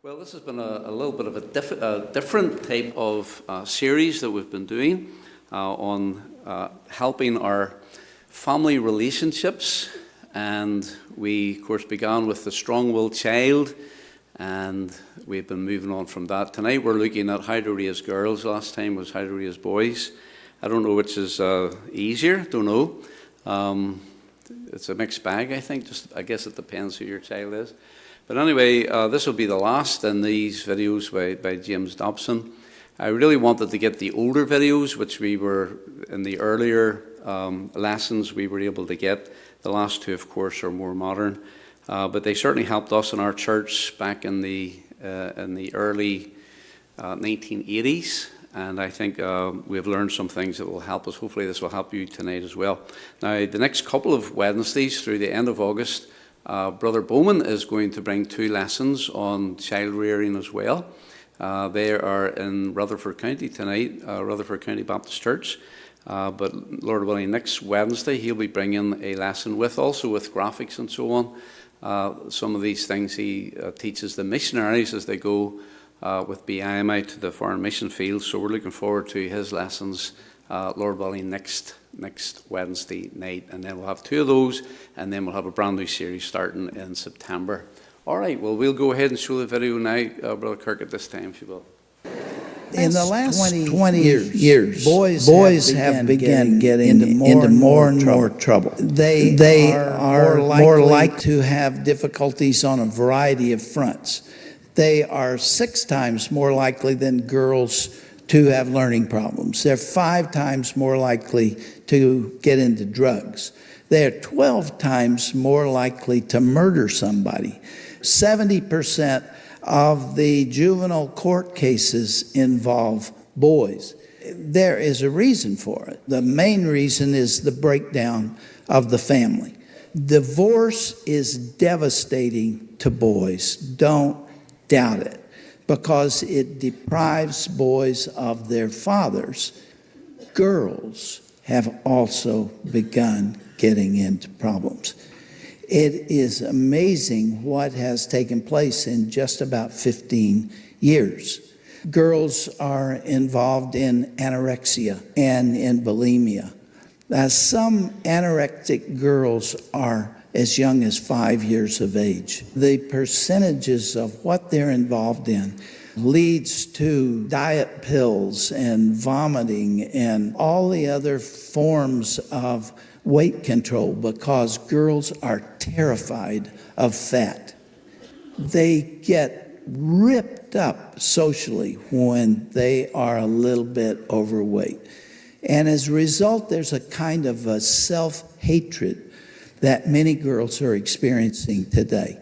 Well, this has been a little bit of a different type of series that we've been doing on helping our family relationships. And we, of course, began with the strong-willed child, and we've been moving on from that. Tonight we're looking at how to raise girls. Last time was how to raise boys. I don't know which is easier, don't know. It's a mixed bag, I think. I guess it depends who your child is. But anyway, this will be the last in these videos by James Dobson. I really wanted to get the older videos, which we were in the earlier lessons we were able to get. The last two, of course, are more modern. But they certainly helped us in our church back in the early 1980s. And I think we've learned some things that will help us. Hopefully this will help you tonight as well. Now, the next couple of Wednesdays through the end of August, Brother Bowman is going to bring 2 lessons on child rearing as well. They are in Rutherford County tonight, Rutherford County Baptist Church. But Lord willing, next Wednesday he'll be bringing a lesson with graphics and so on. Some of these things he teaches the missionaries as they go with BIMI to the foreign mission field. So we're looking forward to his lessons, Lord willing, next Wednesday night, and then we'll have 2 of those, and then we'll have a brand new series starting in September. All right, well, we'll go ahead and show the video now, Brother Kirk, at this time, if you will. In the last 20 years, boys have begun getting into more and more trouble. They are more likely to have difficulties on a variety of fronts. They are 6 times more likely than girls to have learning problems. They're 5 times more likely to get into drugs. They're 12 times more likely to murder somebody. 70% of the juvenile court cases involve boys. There is a reason for it. The main reason is the breakdown of the family. Divorce is devastating to boys. Don't doubt it, because it deprives boys of their fathers. Girls have also begun getting into problems. It is amazing what has taken place in just about 15 years. Girls are involved in anorexia and in bulimia. Some anorexic girls are as young as 5 years of age. The percentages of what they're involved in leads to diet pills and vomiting and all the other forms of weight control, because girls are terrified of fat. They get ripped up socially when they are a little bit overweight. And as a result, there's a kind of a self-hatred that many girls are experiencing today.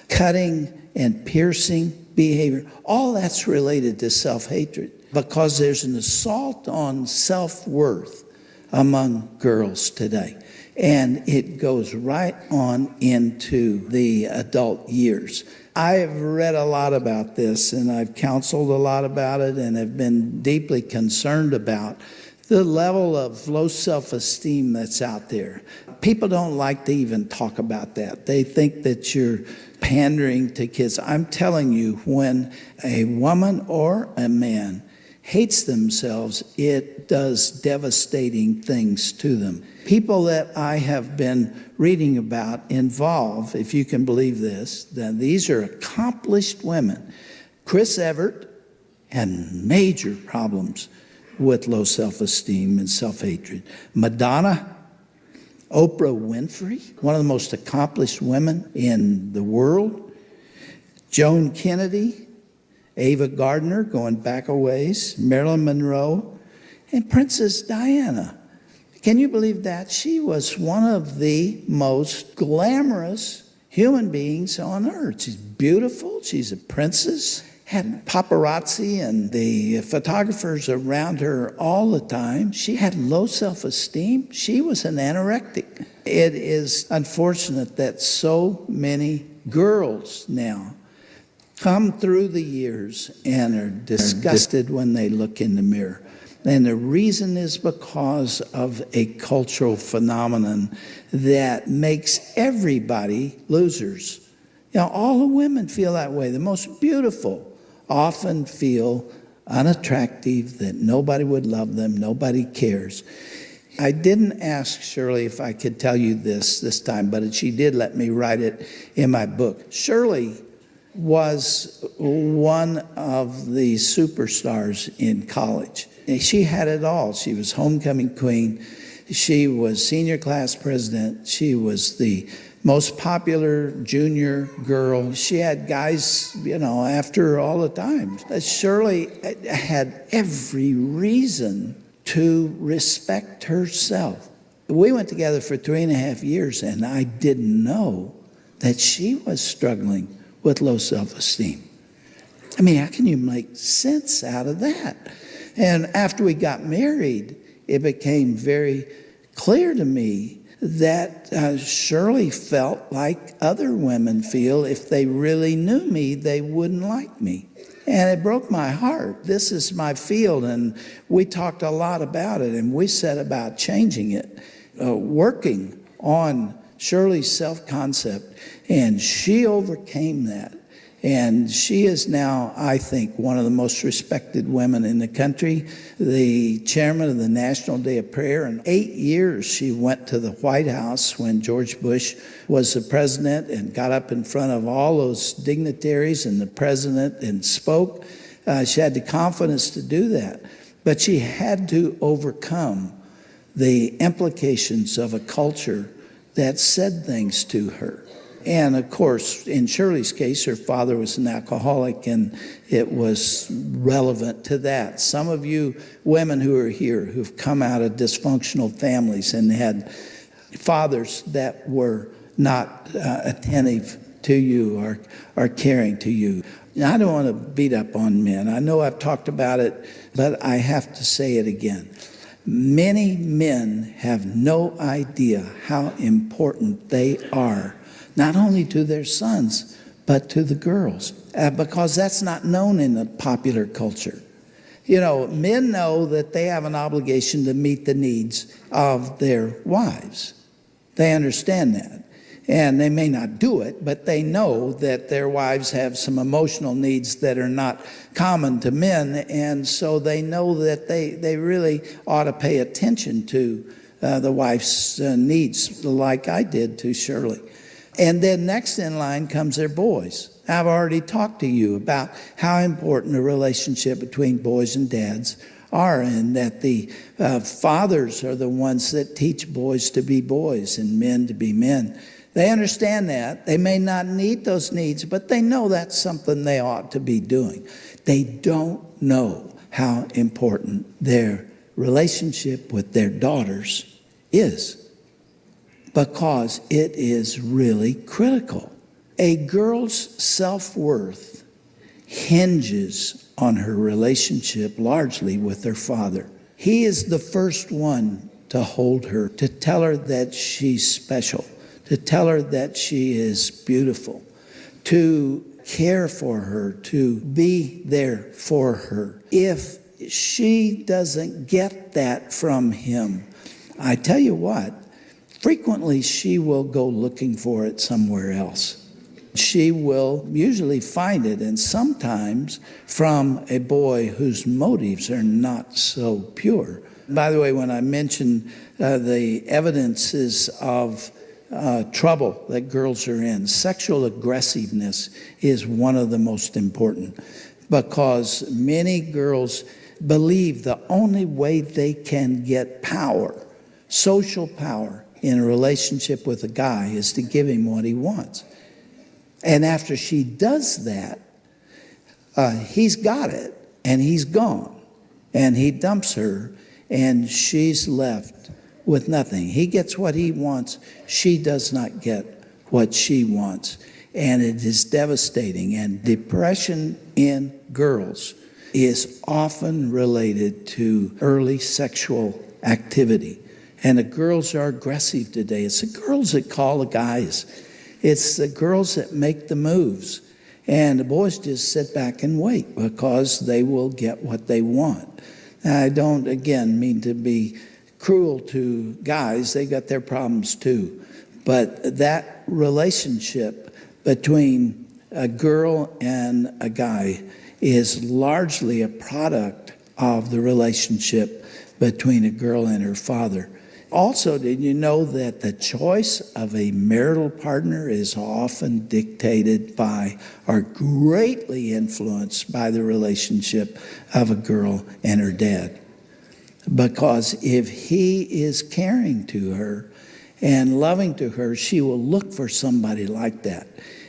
Cutting and piercing behavior, all that's related to self-hatred, because there's an assault on self-worth among girls today. And it goes right on into the adult years. I've read a lot about this, and I've counseled a lot about it, and have been deeply concerned about the level of low self-esteem that's out there. People don't like to even talk about that. They think that you're pandering to kids. I'm telling you, when a woman or a man hates themselves, it does devastating things to them. People that I have been reading about involve, if you can believe this, then these are accomplished women. Chris Evert had major problems with low self-esteem and self-hatred. Madonna, Oprah Winfrey, one of the most accomplished women in the world. Joan Kennedy, Ava Gardner, going back a ways, Marilyn Monroe, and Princess Diana. Can you believe that? She was one of the most glamorous human beings on earth. She's beautiful, she's a princess, had paparazzi and the photographers around her all the time. She had low self-esteem. She was an anorectic. It is unfortunate that so many girls now come through the years and are disgusted when they look in the mirror. And the reason is because of a cultural phenomenon that makes everybody losers All the women feel that way. The most beautiful often feel unattractive, that nobody would love them, nobody cares. I didn't ask Shirley if I could tell you this time, but she did let me write it in my book. Shirley was one of the superstars in college. She had it all. She was homecoming queen. She was senior class president. She was the most popular junior girl. She had guys, after her all the time. Shirley had every reason to respect herself. We went together for 3.5 years, and I didn't know that she was struggling with low self-esteem. How can you make sense out of that? And after we got married, it became very clear to me that Shirley felt like other women feel. If they really knew me, they wouldn't like me. And it broke my heart. This is my field, and we talked a lot about it, and we set about changing it, working on Shirley's self-concept, and she overcame that. And she is now, I think, one of the most respected women in the country, the chairman of the National Day of Prayer. In 8 years, she went to the White House when George Bush was the president and got up in front of all those dignitaries and the president and spoke. She had the confidence to do that. But she had to overcome the implications of a culture that said things to her. And of course, in Shirley's case, her father was an alcoholic, and it was relevant to that. Some of you women who are here who've come out of dysfunctional families and had fathers that were not attentive to you or caring to you. Now, I don't want to beat up on men. I know I've talked about it, but I have to say it again. Many men have no idea how important they are, not only to their sons, but to the girls, because that's not known in the popular culture. Men know that they have an obligation to meet the needs of their wives. They understand that. And they may not do it, but they know that their wives have some emotional needs that are not common to men. And so they know that they really ought to pay attention to the wife's needs, like I did to Shirley. And then next in line comes their boys. I've already talked to you about how important a relationship between boys and dads are, and that the fathers are the ones that teach boys to be boys and men to be men. They understand that. They may not need those needs, but they know that's something they ought to be doing. They don't know how important their relationship with their daughters is, because it is really critical. A girl's self-worth hinges on her relationship largely with her father. He is the first one to hold her, to tell her that she's special, to tell her that she is beautiful, to care for her, to be there for her. If she doesn't get that from him, I tell you what, frequently she will go looking for it somewhere else. She will usually find it, and sometimes from a boy whose motives are not so pure. By the way, when I mentioned the evidences of trouble that girls are in, sexual aggressiveness is one of the most important, because many girls believe the only way they can get power, social power, in a relationship with a guy is to give him what he wants. And after she does that, he's got it, and he's gone, and he dumps her, and she's left with nothing. He gets what he wants. She does not get what she wants. And it is devastating. And depression in girls is often related to early sexual activity. And the girls are aggressive today. It's the girls that call the guys. It's the girls that make the moves. And the boys just sit back and wait, because they will get what they want. Now, I don't, again, mean to be cruel to guys. They got their problems too. But that relationship between a girl and a guy is largely a product of the relationship between a girl and her father. Also, did you know that the choice of a marital partner is often dictated by or greatly influenced by the relationship of a girl and her dad? Because if he is caring to her and loving to her, she will look for somebody like that.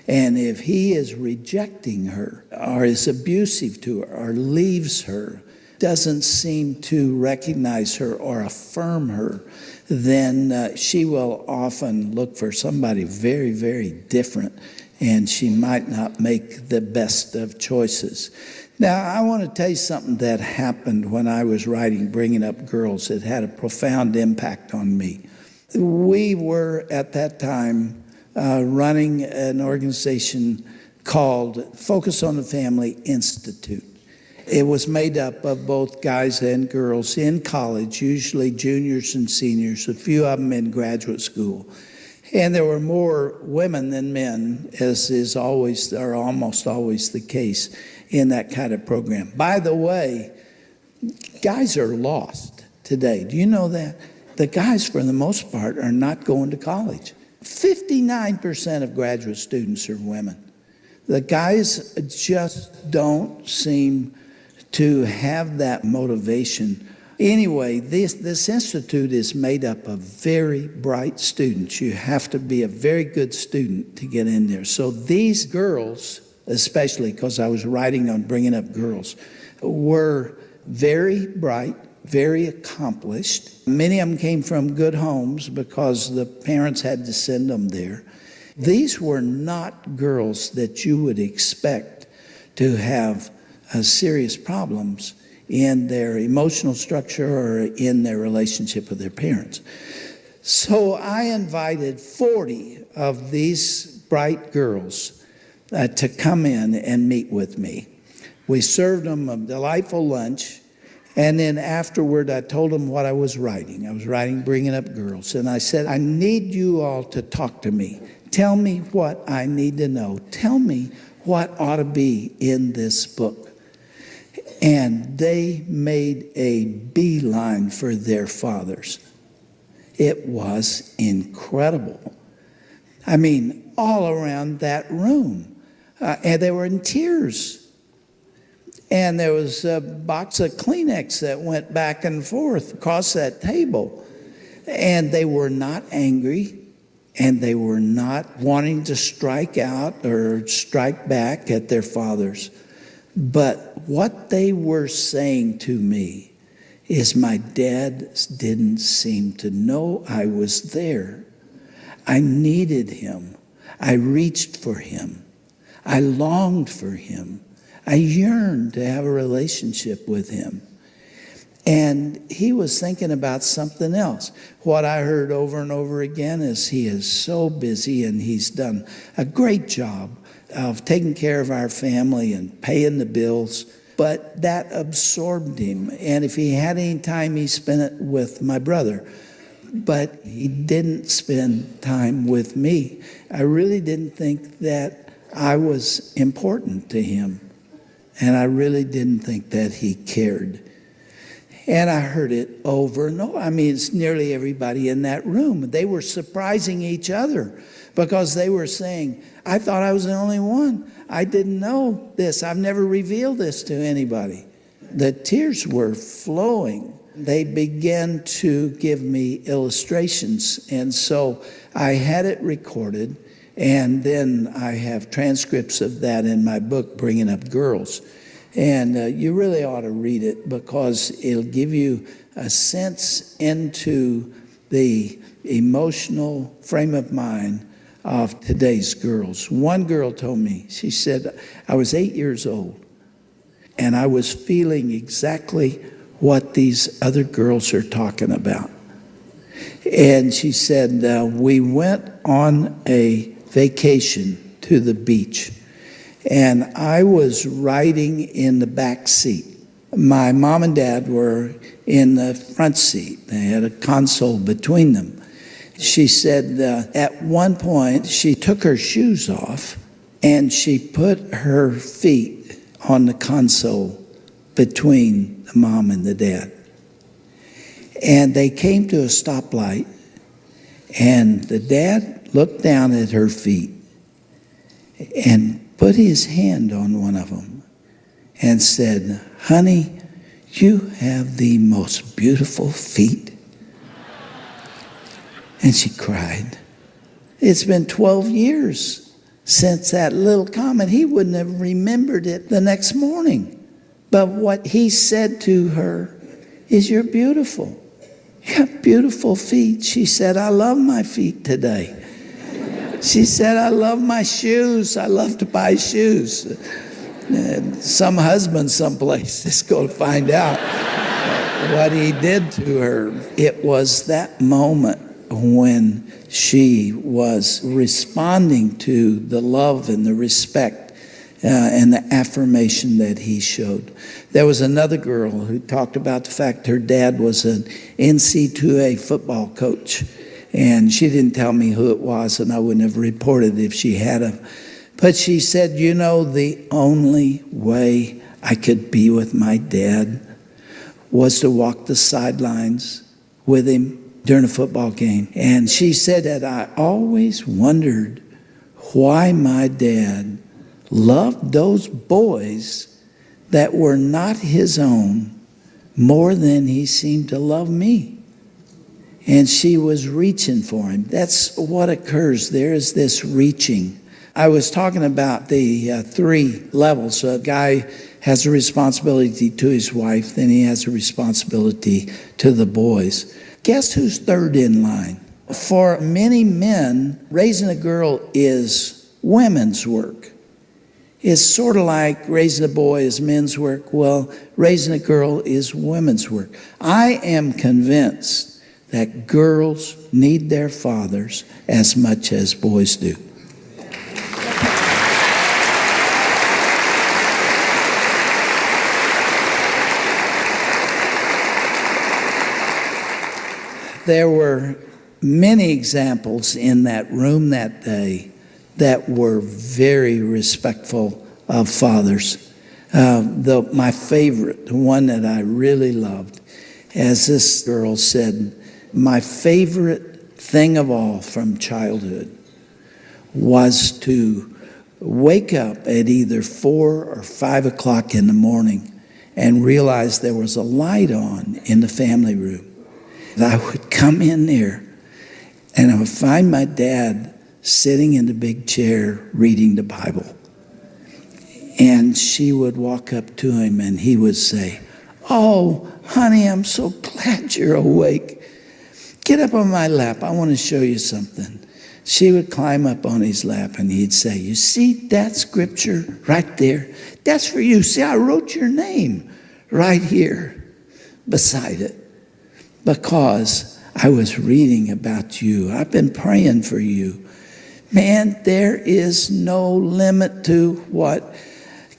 And if he is rejecting her or is abusive to her or leaves her, doesn't seem to recognize her or affirm her, then she will often look for somebody very, very different, and she might not make the best of choices. Now, I want to tell you something that happened when I was writing Bringing Up Girls. It had a profound impact on me. We were, at that time, running an organization called Focus on the Family Institute. It was made up of both guys and girls in college, usually juniors and seniors, a few of them in graduate school. And there were more women than men, as is always or almost always the case in that kind of program. By the way, guys are lost today. Do you know that? The guys, for the most part, are not going to college. 59% of graduate students are women. The guys just don't seem to have that motivation. Anyway, this institute is made up of very bright students. You have to be a very good student to get in there. So these girls, especially because I was writing on Bringing Up Girls, were very bright, very accomplished. Many of them came from good homes because the parents had to send them there. These were not girls that you would expect to have serious problems in their emotional structure or in their relationship with their parents. So I invited 40 of these bright girls to come in and meet with me. We served them a delightful lunch, and then afterward I told them what I was writing. I was writing Bringing Up Girls, and I said, I need you all to talk to me. Tell me what I need to know. Tell me what ought to be in this book. And they made a beeline for their fathers. It was incredible. I mean, all around that room. And they were in tears. And there was a box of Kleenex that went back and forth across that table. And they were not angry. And they were not wanting to strike out or strike back at their fathers. But what they were saying to me is my dad didn't seem to know I was there. I needed him. I reached for him. I longed for him. I yearned to have a relationship with him. And he was thinking about something else. What I heard over and over again is he is so busy and he's done a great job of taking care of our family and paying the bills, but that absorbed him. And if he had any time, he spent it with my brother. But he didn't spend time with me. I really didn't think that I was important to him. And I really didn't think that he cared. And I heard it over and over. I mean, it's nearly everybody in that room. They were surprising each other because they were saying, I thought I was the only one. I didn't know this. I've never revealed this to anybody. The tears were flowing. They began to give me illustrations. And so I had it recorded. And then I have transcripts of that in my book, Bringing Up Girls. And you really ought to read it because it'll give you a sense into the emotional frame of mind of today's girls. One girl told me, she said, I was 8 years old and I was feeling exactly what these other girls are talking about. And she said, we went on a vacation to the beach and I was riding in the back seat. My mom and dad were in the front seat. They had a console between them. She said at one point she took her shoes off and she put her feet on the console between the mom and the dad. And they came to a stoplight, and the dad looked down at her feet and put his hand on one of them and said, "Honey, you have the most beautiful feet." And she cried. It's been 12 years since that little comment. He wouldn't have remembered it the next morning. But what he said to her is, "You're beautiful. You have beautiful feet." She said, "I love my feet today." She said, "I love my shoes. I love to buy shoes." And some husband someplace is going to find out what he did to her. It was that moment when she was responding to the love and the respect and the affirmation that he showed. There was another girl who talked about the fact her dad was an NC2A football coach. And she didn't tell me who it was, and I wouldn't have reported if she had him. But she said, "You know, the only way I could be with my dad was to walk the sidelines with him during a football game." And she said that I always wondered why my dad loved those boys that were not his own more than he seemed to love me. And she was reaching for him. That's what occurs. There is this reaching. I was talking about the 3 levels. A guy has a responsibility to his wife, then he has a responsibility to the boys. Guess who's third in line? For many men, raising a girl is women's work. It's sort of like raising a boy is men's work. Well, raising a girl is women's work. I am convinced that girls need their fathers as much as boys do. There were many examples in that room that day that were very respectful of fathers. My favorite, the one that I really loved, as this girl said, my favorite thing of all from childhood was to wake up at either 4 or 5 o'clock in the morning and realize there was a light on in the family room. I would come in there and I would find my dad sitting in the big chair reading the Bible. And she would walk up to him and he would say, "Oh, honey, I'm so glad you're awake. Get up on my lap. I want to show you something." She would climb up on his lap and he'd say, "You see that scripture right there? That's for you. See, I wrote your name right here beside it because I was reading about you. I've been praying for you." Man, there is no limit to what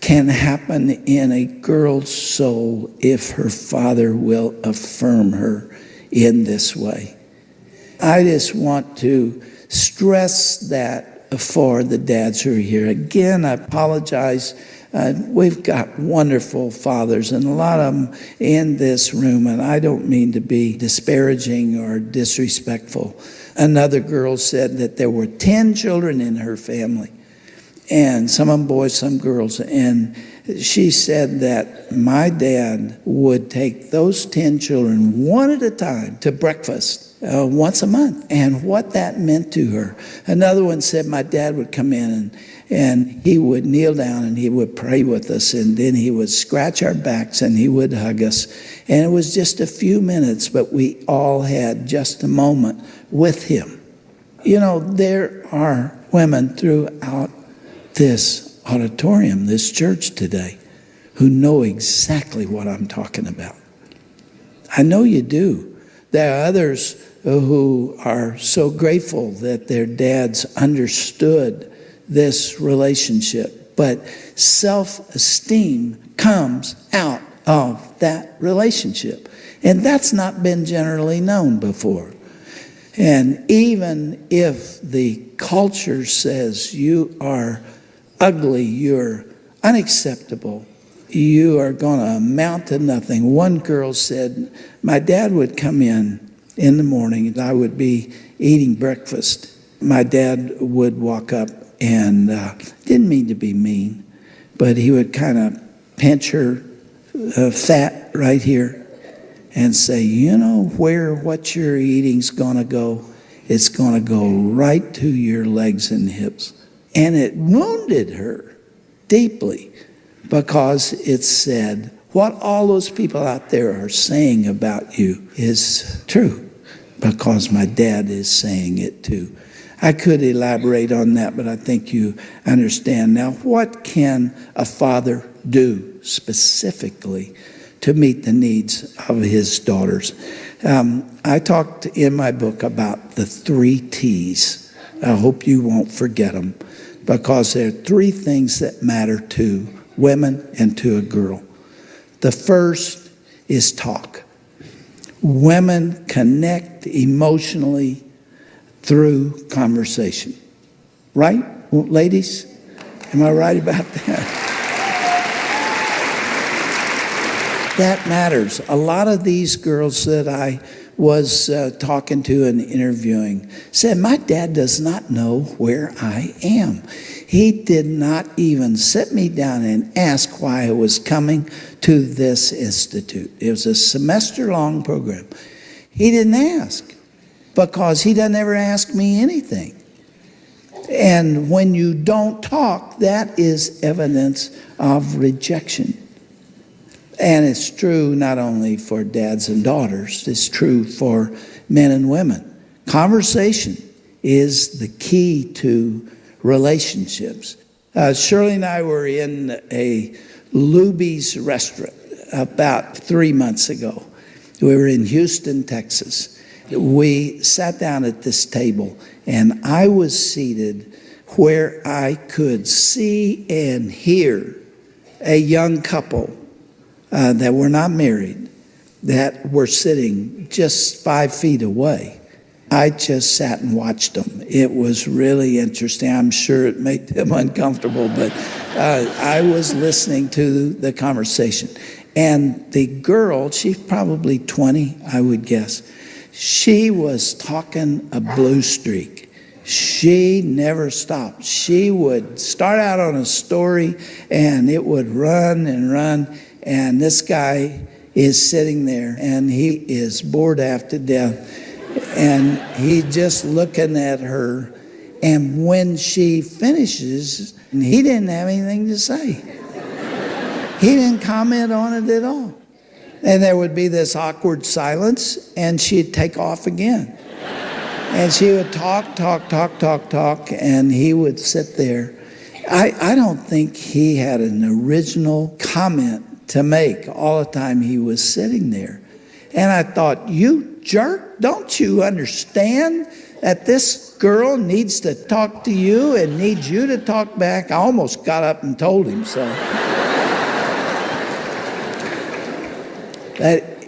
can happen in a girl's soul if her father will affirm her in this way. I just want to stress that for the dads who are here. Again, I apologize. We've got wonderful fathers, and a lot of them in this room, and I don't mean to be disparaging or disrespectful. Another girl said that there were 10 children in her family, and some of them boys, some girls, and she said that my dad would take those 10 children one at a time to breakfast once a month, and what that meant to her. Another one said my dad would come in and he would kneel down and he would pray with us, and then he would scratch our backs and he would hug us. And it was just a few minutes, but we all had just a moment with him. You know, there are women throughout this auditorium, this church today, who know exactly what I'm talking about. I know you do. There are others who are so grateful that their dads understood this relationship. But self-esteem comes out of that relationship. And that's not been generally known before. And even if the culture says you are ugly, you're unacceptable, you are going to amount to nothing. One girl said, my dad would come in the morning and I would be eating breakfast. My dad would walk up and didn't mean to be mean, but he would kind of pinch her fat right here and say, you know where what you're eating's going to go? It's going to go right to your legs and hips. And it wounded her deeply because it said, what all those people out there are saying about you is true because my dad is saying it too. I could elaborate on that, but I think you understand. Now, what can a father do specifically to meet the needs of his daughters? I talked in my book about the 3 T's. I hope you won't forget them because there are 3 things that matter to women and to a girl. The first is talk. Women connect emotionally through conversation. Right, ladies? Am I right about that? That matters. A lot of these girls that I was talking to and interviewing said, my dad does not know where I am. He did not even sit me down and ask why I was coming to this institute. It was a semester-long program. He didn't ask because he doesn't ever ask me anything. And when you don't talk, that is evidence of rejection. And it's true not only for dads and daughters, it's true for men and women. Conversation is the key to relationships. Shirley and I were in a Luby's restaurant about 3 months ago. We were in Houston, Texas. We sat down at this table, and I was seated where I could see and hear a young couple that were not married, that were sitting just 5 feet away. I just sat and watched them. It was really interesting. I'm sure it made them uncomfortable, but I was listening to the conversation. And the girl, she's probably 20, I would guess, she was talking a blue streak. She never stopped. She would start out on a story, and it would run and run. And this guy is sitting there, and he is bored half to death. And he's just looking at her. And when she finishes, he didn't have anything to say. He didn't comment on it at all. And there would be this awkward silence, and she'd take off again. And she would talk, and he would sit there. I don't think he had an original comment to make all the time he was sitting there. And I thought, you jerk, don't you understand that this girl needs to talk to you and needs you to talk back? I almost got up and told him so.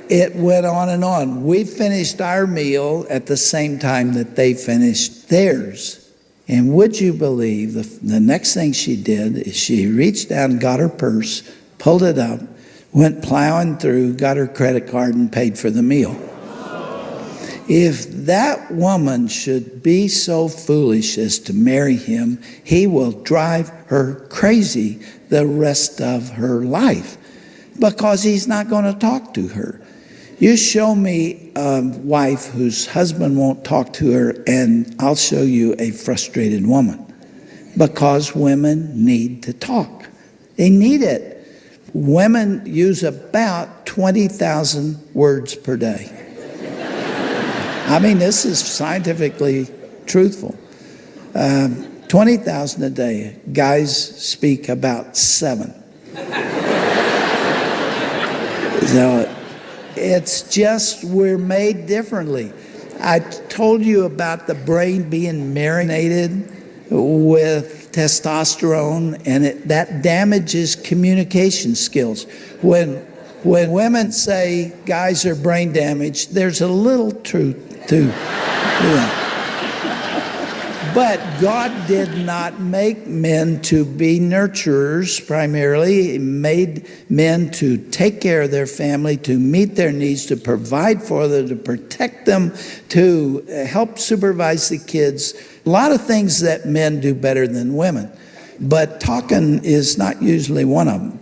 It went on and on. We finished our meal at the same time that they finished theirs. And would you believe the next thing she did is she reached down, got her purse, pulled it up, went plowing through, got her credit card, and paid for the meal. If that woman should be so foolish as to marry him, he will drive her crazy the rest of her life because he's not going to talk to her. You show me a wife whose husband won't talk to her, and I'll show you a frustrated woman because women need to talk. They need it. Women use about 20,000 words per day. I mean, this is scientifically truthful. 20,000 a day. Guys speak about 7. So it's just we're made differently. I told you about the brain being marinated with testosterone, and that damages communication skills. When women say guys are brain damaged, there's a little truth to that. But God did not make men to be nurturers primarily. He made men to take care of their family, to meet their needs, to provide for them, to protect them, to help supervise the kids. A lot of things that men do better than women. But talking is not usually one of them.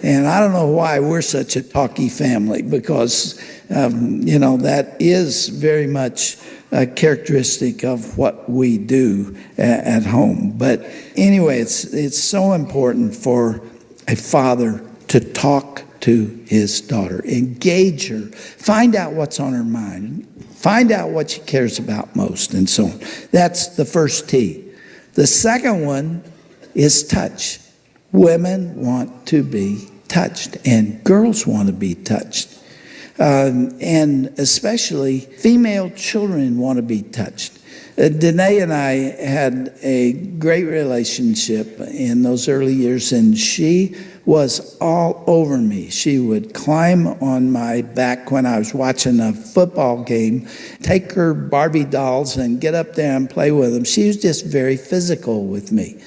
And I don't know why we're such a talky family, because, that is very much a characteristic of what we do at home. But anyway, it's so important for a father to talk to his daughter, engage her, find out what's on her mind, find out what she cares about most, and so on. That's the first T. The second one is touch. Women want to be touched, and girls want to be touched. And especially female children want to be touched. Danae and I had a great relationship in those early years, and she was all over me. She would climb on my back when I was watching a football game, take her Barbie dolls and get up there and play with them. She was just very physical with me.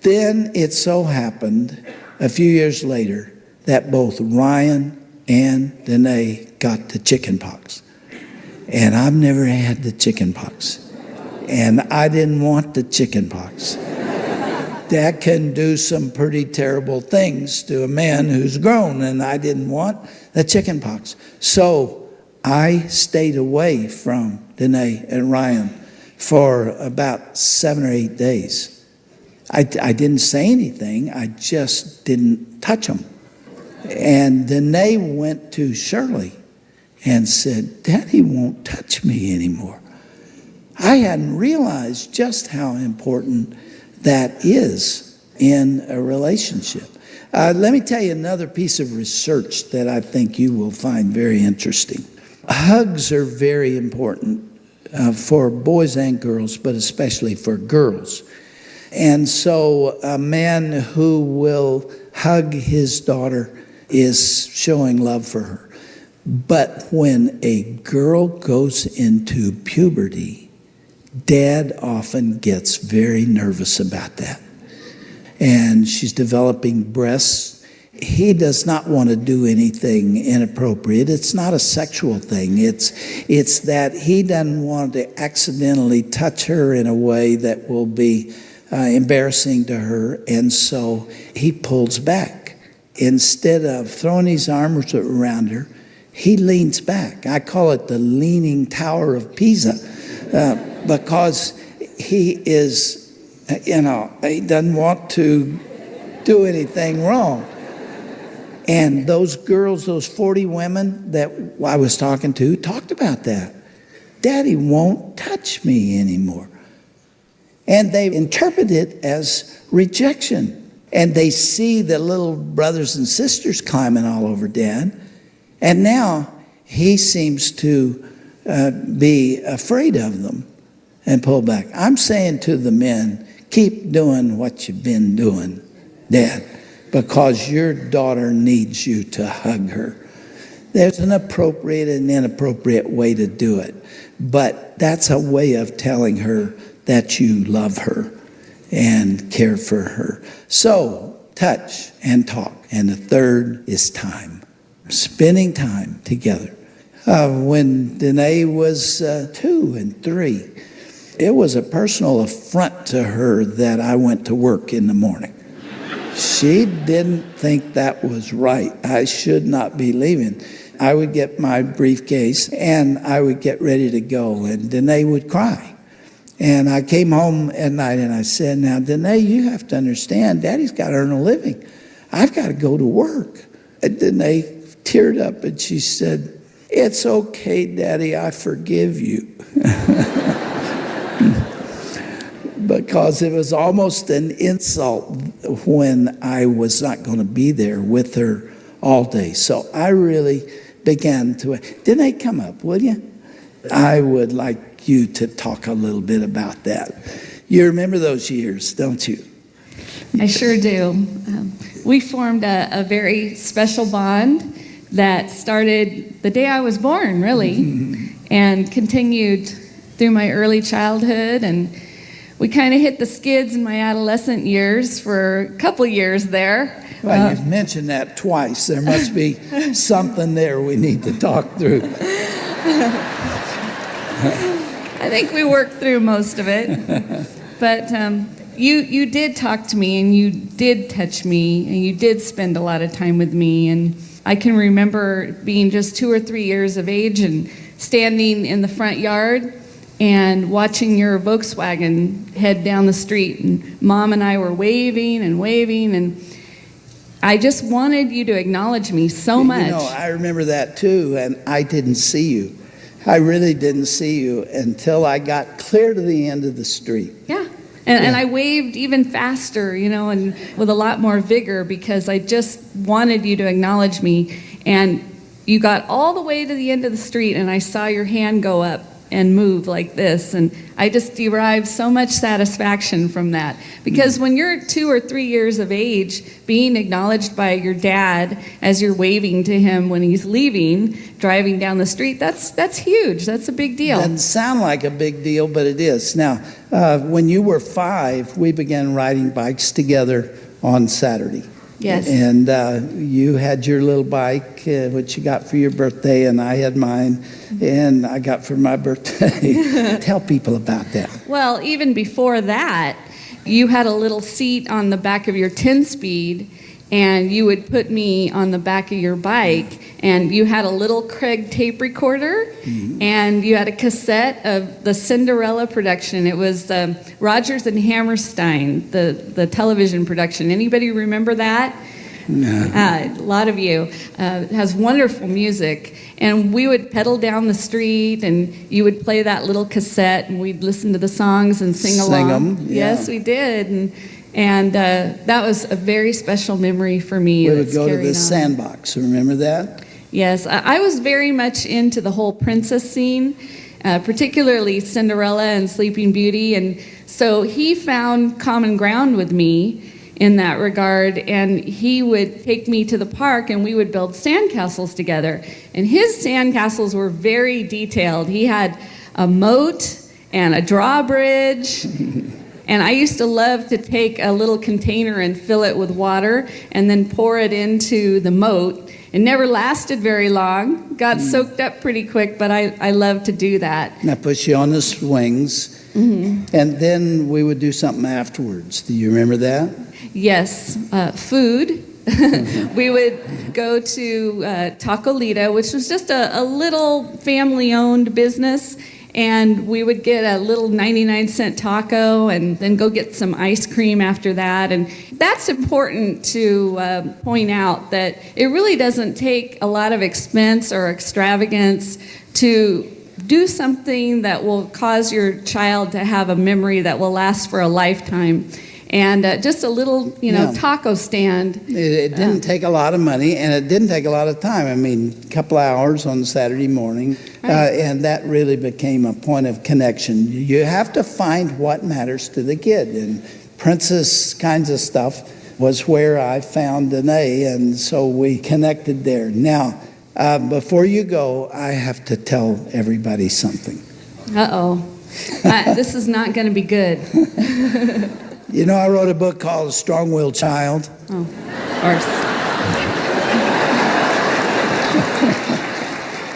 Then it so happened a few years later that both Ryan and Danae got the chicken pox. And I've never had the chicken pox. And I didn't want the chicken pox. That can do some pretty terrible things to a man who's grown, and I didn't want the chicken pox. So I stayed away from Danae and Ryan for about 7 or 8 days. I didn't say anything. I just didn't touch them. And Danae went to Shirley and said, Daddy won't touch me anymore. I hadn't realized just how important that is in a relationship. Let me tell you another piece of research that I think you will find very interesting. Hugs are very important for boys and girls, but especially for girls. And so a man who will hug his daughter is showing love for her. But when a girl goes into puberty, Dad often gets very nervous about that. And she's developing breasts. He does not want to do anything inappropriate. It's not a sexual thing. It's that he doesn't want to accidentally touch her in a way that will be embarrassing to her, and so he pulls back. Instead of throwing his arms around her, he leans back. I call it the leaning tower of Pisa, because he is, he doesn't want to do anything wrong. And those girls, those 40 women that I was talking to, talked about that. Daddy won't touch me anymore. And they interpret it as rejection. And they see the little brothers and sisters climbing all over Dad. And now he seems to be afraid of them and pull back. I'm saying to the men, keep doing what you've been doing, Dad, because your daughter needs you to hug her. There's an appropriate and inappropriate way to do it. But that's a way of telling her that you love her and care for her. So, touch and talk. And the third is time. Spending time together. When Danae was 2 and 3, it was a personal affront to her that I went to work in the morning. She didn't think that was right. I should not be leaving. I would get my briefcase and I would get ready to go, and Danae would cry. And I came home at night and I said, now, Danae, you have to understand, Daddy's got to earn a living. I've got to go to work. And Danae teared up and she said, it's okay, Daddy, I forgive you. Because it was almost an insult when I was not going to be there with her all day. So I really began to, Danae, come up, will you? I would like you to talk a little bit about that. You remember those years, don't you? I sure do. We formed a very special bond that started the day I was born, really, and continued through my early childhood. And we kind of hit the skids in my adolescent years for a couple years there. Well, you've mentioned that twice. There must be something there we need to talk through. I think we worked through most of it. But you did talk to me, and you did touch me, and you did spend a lot of time with me. And I can remember being just 2 or 3 years of age and standing in the front yard and watching your Volkswagen head down the street. And Mom and I were waving, and I just wanted you to acknowledge me so much. You know, I remember that too, and I didn't see you. I really didn't see you until I got clear to the end of the street. Yeah. And I waved even faster, you know, and with a lot more vigor, because I just wanted you to acknowledge me. And you got all the way to the end of the street, and I saw your hand go up and move like this. And I just derived so much satisfaction from that. Because when you're 2 or 3 years of age, being acknowledged by your dad as you're waving to him when he's leaving, driving down the street, that's huge. That's a big deal. Doesn't sound like a big deal, but it is. Now, when you were 5, we began riding bikes together on Saturday. Yes. And you had your little bike, which you got for your birthday, and I had mine, and I got for my birthday. Tell people about that. Well, even before that, you had a little seat on the back of your 10-speed, and you would put me on the back of your bike, and you had a little Craig tape recorder, and you had a cassette of the Cinderella production. It was Rodgers and Hammerstein, the television production. Anybody remember that? No. A lot of you. It has wonderful music. And we would pedal down the street, and you would play that little cassette, and we'd listen to the songs and sing along. Sing 'em, yeah. Yes, we did. And that was a very special memory for me. We would go to the sandbox. Remember that? Yes, I was very much into the whole princess scene, particularly Cinderella and Sleeping Beauty. And so he found common ground with me in that regard, and he would take me to the park, and we would build sandcastles together. And his sandcastles were very detailed. He had a moat and a drawbridge. And I used to love to take a little container and fill it with water and then pour it into the moat. It never lasted very long, got soaked up pretty quick, but I love to do that. And I put you on the swings, and then we would do something afterwards. Do you remember that? Yes, food. We would go to Tacolita, which was just a little family-owned business. And we would get a little 99-cent taco and then go get some ice cream after that. And that's important to point out, that it really doesn't take a lot of expense or extravagance to do something that will cause your child to have a memory that will last for a lifetime. And just a little, taco stand. It didn't take a lot of money, and it didn't take a lot of time. I mean, a couple hours on Saturday morning, and that really became a point of connection. You have to find what matters to the kid, and princess kinds of stuff was where I found Danae, and so we connected there. Now, before you go, I have to tell everybody something. Uh-oh. This is not going to be good. You know, I wrote a book called A Strong-Willed Child. Oh, of course.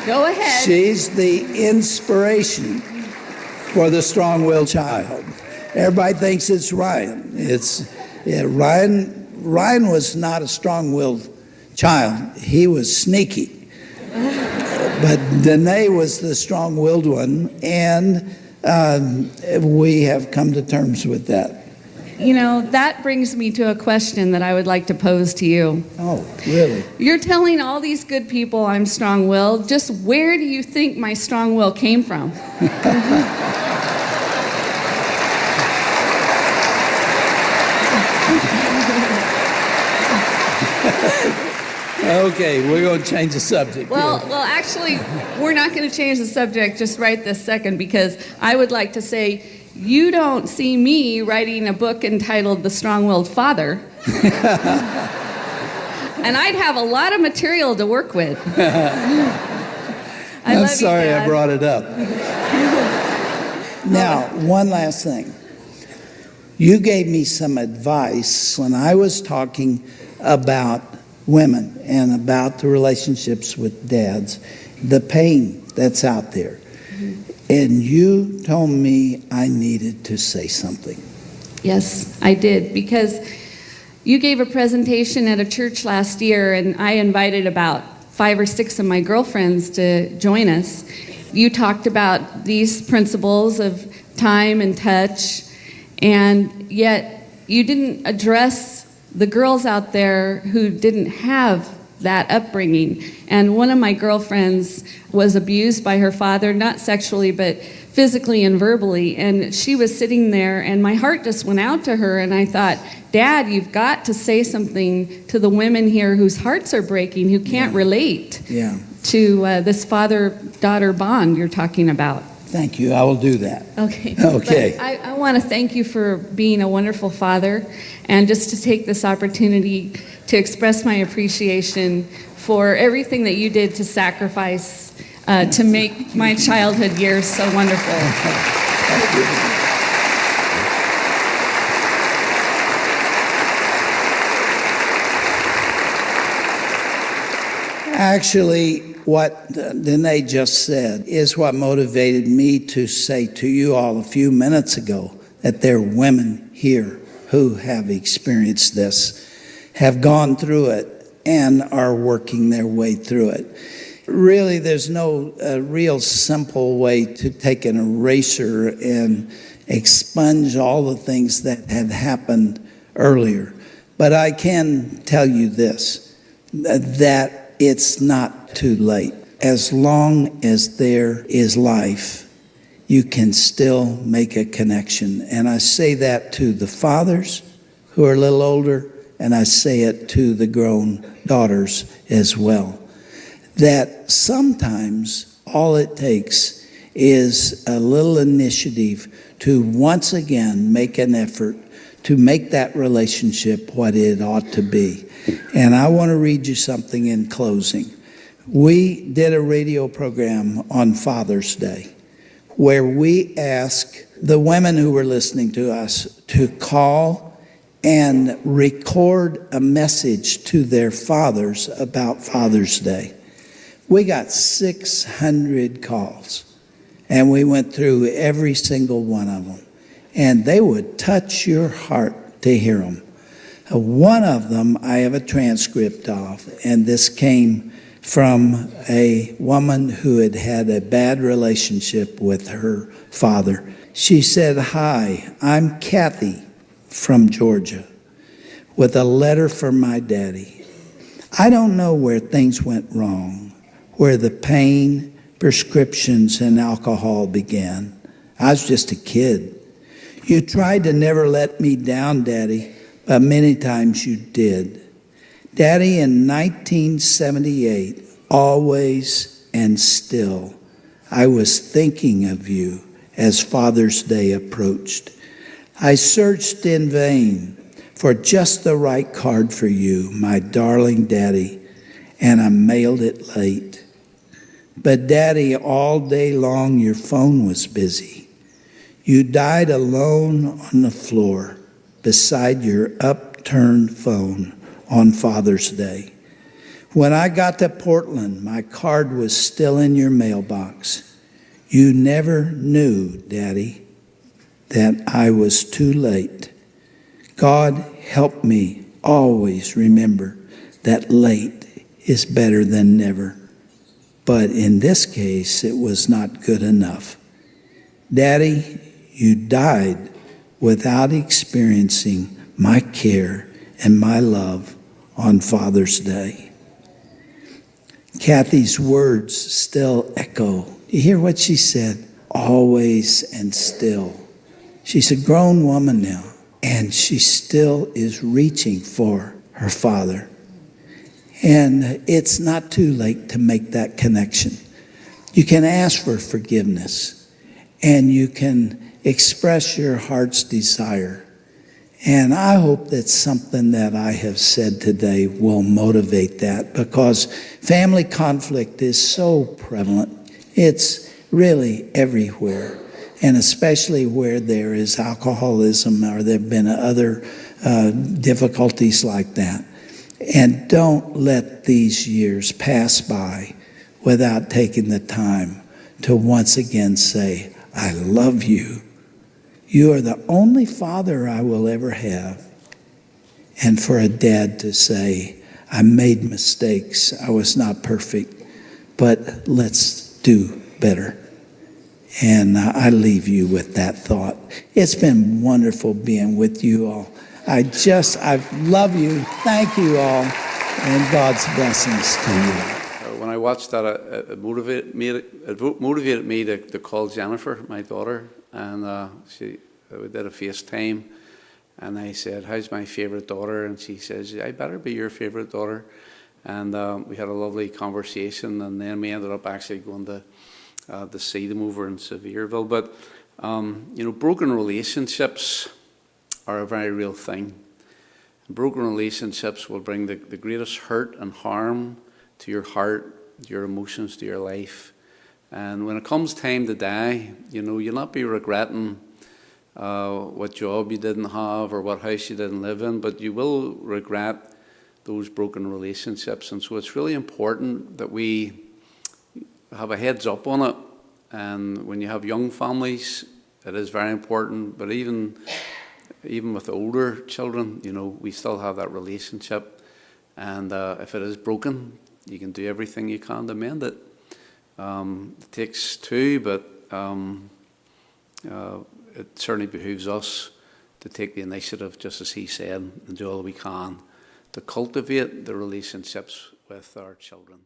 Go ahead. She's the inspiration for the strong-willed child. Everybody thinks it's Ryan. Ryan was not a strong-willed child. He was sneaky. But Danae was the strong-willed one, and we have come to terms with that. You know, that brings me to a question that I would like to pose to you. Oh, really? You're telling all these good people I'm strong-willed. Just where do you think my strong will came from? Okay, we're going to change the subject. Well, actually, we're not going to change the subject just right this second, because I would like to say, you don't see me writing a book entitled The Strong-Willed Father. And I'd have a lot of material to work with. I'm sorry I brought it up. Now, one last thing. You gave me some advice when I was talking about women and about the relationships with dads, the pain that's out there. And you told me I needed to say something. Yes, I did, because you gave a presentation at a church last year, and I invited about 5 or 6 of my girlfriends to join us. You talked about these principles of time and touch, and yet you didn't address the girls out there who didn't have that upbringing. And one of my girlfriends was abused by her father, not sexually, but physically and verbally. And she was sitting there, and my heart just went out to her. And I thought, Dad, you've got to say something to the women here whose hearts are breaking, who can't relate to this father-daughter bond you're talking about. Thank you. I will do that. Okay. Okay. But I want to thank you for being a wonderful father, and just to take this opportunity to express my appreciation for everything that you did to sacrifice to make my childhood years so wonderful. Thank you. Actually, what Danae just said is what motivated me to say to you all a few minutes ago that there are women here who have experienced this, have gone through it, and are working their way through it. Really, there's no real simple way to take an eraser and expunge all the things that had happened earlier. But I can tell you this, that it's not too late. As long as there is life, you can still make a connection. And I say that to the fathers who are a little older, and I say it to the grown daughters as well. That sometimes all it takes is a little initiative to once again make an effort to make that relationship what it ought to be. And I want to read you something in closing. We did a radio program on Father's Day where we asked the women who were listening to us to call and record a message to their fathers about Father's Day. We got 600 calls, and we went through every single one of them. And they would touch your heart to hear them. One of them I have a transcript of, and this came from a woman who had had a bad relationship with her father. She said, "Hi, I'm Kathy from Georgia with a letter from my daddy. I don't know where things went wrong, where the pain, prescriptions, and alcohol began. I was just a kid. You tried to never let me down, Daddy, but many times you did. Daddy, in 1978, always and still, I was thinking of you as Father's Day approached. I searched in vain for just the right card for you, my darling Daddy, and I mailed it late. But Daddy, all day long your phone was busy. You died alone on the floor beside your upturned phone on Father's Day. When I got to Portland, my card was still in your mailbox. You never knew, Daddy, that I was too late. God help me always remember that late is better than never. But in this case, it was not good enough. Daddy, you died without experiencing my care and my love on Father's Day." Kathy's words still echo. You hear what she said? Always and still. She's a grown woman now, and she still is reaching for her father. And it's not too late to make that connection. You can ask for forgiveness, and you can express your heart's desire. And I hope that something that I have said today will motivate that, because family conflict is so prevalent. It's really everywhere. and especially where there is alcoholism or there have been other difficulties like that. And don't let these years pass by without taking the time to once again say, I love you. You are the only father I will ever have. And for a dad to say, I made mistakes, I was not perfect, but let's do better. And I leave you with that thought. It's been wonderful being with you all. I love you. Thank you all. And God's blessings to you. When I watched that, it motivated me to call Jennifer, my daughter, and we did a FaceTime, and I said, how's my favorite daughter? And she says, I better be your favorite daughter. And we had a lovely conversation, and then we ended up actually going to see them over in Sevierville. But, broken relationships are a very real thing. Broken relationships will bring the greatest hurt and harm to your heart, your emotions, to your life. And when it comes time to die, you'll not be regretting what job you didn't have or what house you didn't live in, but you will regret those broken relationships. And so it's really important that we have a heads up on it. And when you have young families, it is very important. But even with older children, we still have that relationship. And if it is broken, you can do everything you can to mend it. It takes two, but it certainly behooves us to take the initiative, just as he said, and do all we can to cultivate the relationships with our children.